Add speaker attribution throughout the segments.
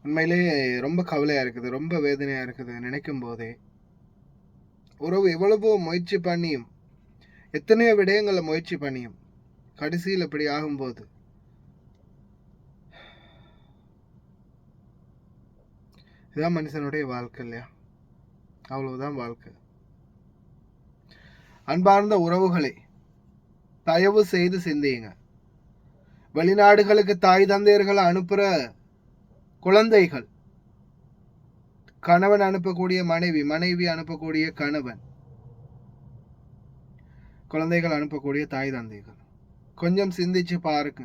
Speaker 1: உண்மையிலே ரொம்ப கவலையாக இருக்குது, ரொம்ப வேதனையாக இருக்குது நினைக்கும் போதே. உறவு எவ்வளவோ முயற்சி பண்ணியும், எத்தனையோ விடயங்களை முயற்சி பண்ணியும் கடைசியில் இப்படி ஆகும்போது இதுதான் மனுஷனுடைய வாழ்க்கை இல்லையா? அவ்வளவுதான் வாழ்க்கை. அன்பார்ந்த உறவுகளை தயவு செய்து சிந்தியுங்க. வெளிநாடுகளுக்கு தாய் தந்தையர்களை அனுப்புற குழந்தைகள், கணவன் அனுப்பக்கூடிய மனைவி, மனைவி அனுப்பக்கூடிய கணவன், குழந்தைகள் அனுப்பக்கூடிய தாய் தந்தைகள், கொஞ்சம் சிந்திச்சு பாருங்க.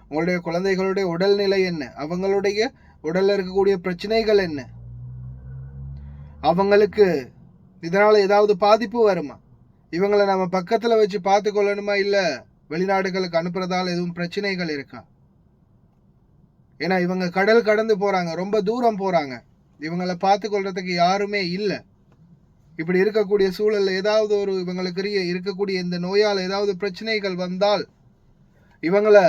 Speaker 1: உங்களுடைய குழந்தைகளுடைய உடல்நிலை என்ன? அவங்களுடைய உடல்ல இருக்கக்கூடிய பிரச்சனைகள் என்ன? அவங்களுக்கு இதனால ஏதாவது பாதிப்பு வருமா? இவங்களை நம்ம பக்கத்துல வச்சு பார்த்து கொள்ளணுமா? இல்ல வெளிநாடுகளுக்கு அனுப்புறதால எதுவும் பிரச்சனைகள் இருக்கா? ஏன்னா இவங்க கடல் கடந்து போறாங்க, ரொம்ப தூரம் போறாங்க, இவங்களை பார்த்து கொள்றதுக்கு யாருமே இல்லை. இப்படி இருக்கக்கூடிய சூழல்ல ஏதாவது ஒரு இவங்களுக்கு இருக்கக்கூடிய இந்த நோயால் ஏதாவது பிரச்சனைகள் வந்தால் இவங்களை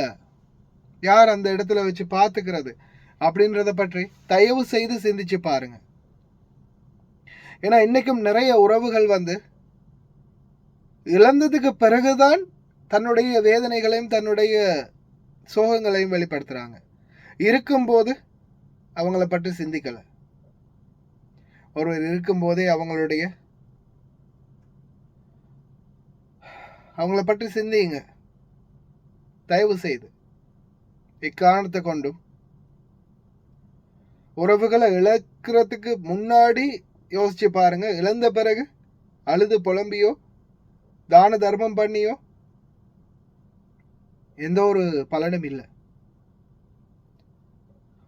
Speaker 1: யார் அந்த இடத்துல வச்சு பார்த்துக்கிறது அப்படின்றத பற்றி தயவு செய்து சிந்திச்சு பாருங்க. ஏன்னா இன்னைக்கும் நிறைய உறவுகள் வந்து இழந்ததுக்கு பிறகுதான் தன்னுடைய வேதனைகளையும் தன்னுடைய சோகங்களையும் வெளிப்படுத்துறாங்க. இருக்கும்போது அவங்கள பற்றி சிந்திக்கல. ஒருவர் இருக்கும்போதே அவங்கள பற்றி சிந்திங்க. தயவு செய்து இக்காரணத்தை கொண்டும் உறவுகளை இழக்கிறதுக்கு முன்னாடி யோசிச்சு பாருங்க. இழந்த பிறகு அழுது புலம்பியோ தான தர்மம் பண்ணியோ எந்த ஒரு பலனும் இல்லை.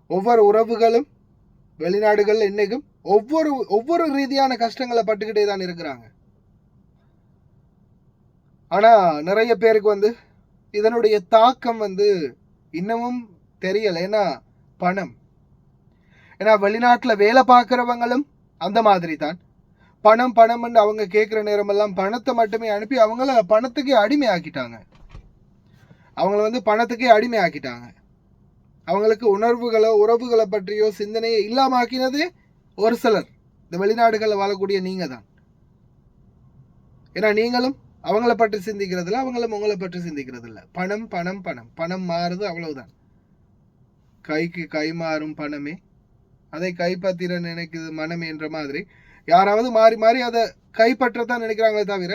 Speaker 1: ஒவ்வொரு உறவுகளும் வெளிநாடுகள் இன்னைக்கும் ஒவ்வொரு ரீதியான கஷ்டங்களை பட்டுக்கிட்டே தான் இருக்கிறாங்க. ஆனா நிறைய பேருக்கு வந்து இதனுடைய தாக்கம் வந்து இன்னமும் தெரியல. ஏன்னா பணம். ஏன்னா வெளிநாட்டுல வேலை பார்க்கிறவங்களும் அந்த மாதிரி தான். பணம் பணம்னு அவங்க கேட்குற நேரமெல்லாம் பணத்தை மட்டுமே அனுப்பி அவங்கள பணத்துக்கே அடிமை ஆக்கிட்டாங்க. அவங்கள வந்து பணத்துக்கே அடிமை ஆக்கிட்டாங்க. அவங்களுக்கு உணர்வுகளோ உறவுகளை பற்றியோ சிந்தனையை இல்லாம ஆக்கினதே ஒரு சிலர், இந்த வெளிநாடுகளில் வாழக்கூடிய நீங்க தான். ஏன்னா நீங்களும் அவங்கள பற்றி சிந்திக்கிறது இல்லை, அவங்களும் உங்களை பற்றி சிந்திக்கிறது இல்லை. பணம் பணம் பணம் பணம் மாறுது, அவ்வளவுதான். கைக்கு கை மாறும் பணமே அதை கைப்பற்றிட நினைக்குது மனமே என்ற மாதிரி யாராவது மாறி மாறி அதை கைப்பற்றத்தான் நினைக்கிறாங்களே தவிர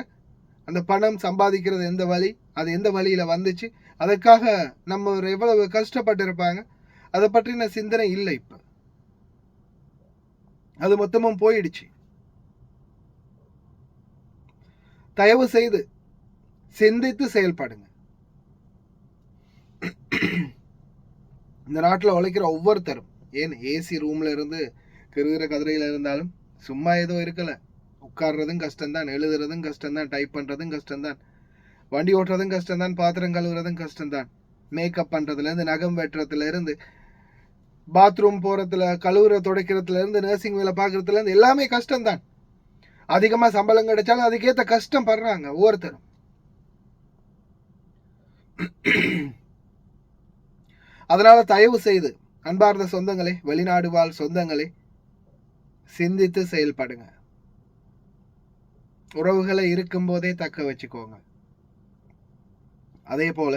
Speaker 1: அந்த பணம் சம்பாதிக்கிறது எந்த வழி, அது எந்த வழியில வந்துச்சு, அதற்காக நம்ம எவ்வளவு கஷ்டப்பட்டு இருப்பாங்க, அதை பற்றின சிந்தனை இல்லை. இப்ப அது மொத்தமும் போயிடுச்சு. தயவு செய்து சிந்தித்து செயல்படுங்க. இந்த நாட்டில் உழைக்கிற ஒவ்வொருத்தரும், ஏன் ஏசி ரூம்ல இருந்து கிருகிற கதிரையில இருந்தாலும் சும்மா ஏதோ இருக்கல. உட்கார்றதும் கஷ்டம்தான், எழுதுறதும் கஷ்டம்தான், டைப் பண்றதும் கஷ்டம்தான், வண்டி ஓட்டுறதும் கஷ்டம்தான், பாத்திரம் கழுவுறதும் கஷ்டம்தான், மேக்கப் பண்றதுல இருந்து நகம் வெட்டுறதுல இருந்து பாத்ரூம் போறதுல கழுவுற துடைக்கிறதுல இருந்து நர்சிங் வேலை பார்க்கறதுல இருந்து எல்லாமே கஷ்டம்தான். அதிகமா சம்பளம் கிடைச்சாலும் அதுக்கேற்ற கஷ்டம் படுறாங்க ஒவ்வொருத்தரும். அதனால தயவு செய்து அன்பார்ந்த சொந்தங்களே, வெளிநாடு வாழ் சொந்தங்களே, சிந்தித்து செயல்படுங்க. உறவுகளை இருக்கும் போதே தக்க வச்சுக்கோங்க. அதே போல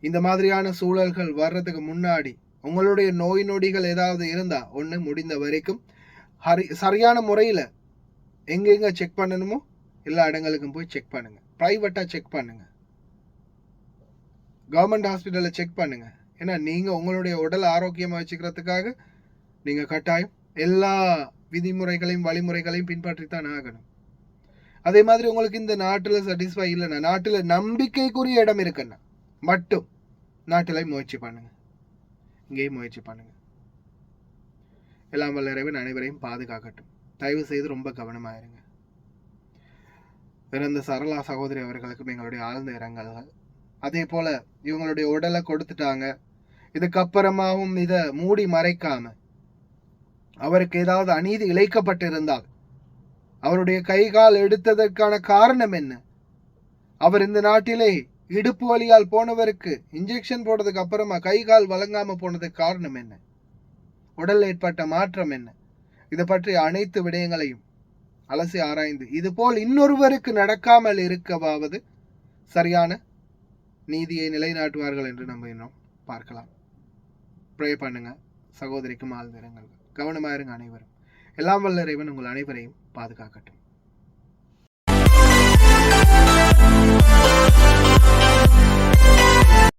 Speaker 1: இந்த மாதிரியான சூழல்கள் வர்றதுக்கு முன்னாடி உங்களுடைய நோய் நொடிகள் ஏதாவது இருந்தா ஒண்ணு முடிந்த வரைக்கும் சரியான முறையில் எங்கெங்க செக் பண்ணணுமோ எல்லா இடங்களுக்கும் போய் செக் பண்ணுங்க. பிரைவேட்டா செக் பண்ணுங்க, கவர்மெண்ட் ஹாஸ்பிட்டலில் செக் பண்ணுங்க. ஏன்னா நீங்க உங்களுடைய உடல் ஆரோக்கியமா வச்சுக்கிறதுக்காக நீங்க கட்டாயம் எல்லா விதிமுறைகளையும் வழிமுறைகளையும் பின்பற்றித்தான் ஆகணும். அதே மாதிரி உங்களுக்கு இந்த நாட்டில் சாட்டிஸ்ஃபை இல்லைன்னா, நாட்டில் நம்பிக்கைக்குரிய இடம் இருக்குன்னா மட்டும் நாட்டில் முயற்சி பண்ணுங்க, இங்கேயும் முயற்சி பண்ணுங்க. எல்லாம் வல்ல இறைவன் அனைவரையும் பாதுகாக்கட்டும். தயவு செய்து ரொம்ப கவனமாயிருங்க. பிறந்த சரளா சகோதரி அவர்களுக்கும் எங்களுடைய ஆழ்ந்த இரங்கல்கள். அதே போல இவங்களுடைய உடலை கொடுத்துட்டாங்க, இதுக்கப்புறமாவும் இதை மூடி மறைக்காம அவருக்கு ஏதாவது அநீதி இழைக்கப்பட்டிருந்தால் அவருடைய கை கால் எடுத்ததற்கான காரணம் என்ன, அவர் இந்த நாட்டிலே இடுப்பு வலியால் போனவருக்கு இன்ஜெக்ஷன் போட்டதுக்கு அப்புறமா கை கால் வழங்காம போனதுக்கு காரணம் என்ன, உடல் ஏற்பட்ட மாற்றம் என்ன, இதை பற்றி அனைத்து விடயங்களையும் அலசி ஆராய்ந்து இதுபோல் இன்னொருவருக்கு நடக்காமல் இருக்கவாவது சரியான நீதியை நிலைநாட்டுவார்கள் என்று நம்ம இன்னும் பார்க்கலாம். ப்ரே பண்ணுங்க. சகோதரிக்கும் ஆழ்ந்த இரங்கல்கள். கவனமாயிருங்க அனைவரும். எல்லாம் வல்ல இறைவன் உங்கள் அனைவரையும் பாதுகாக்கட்டும்.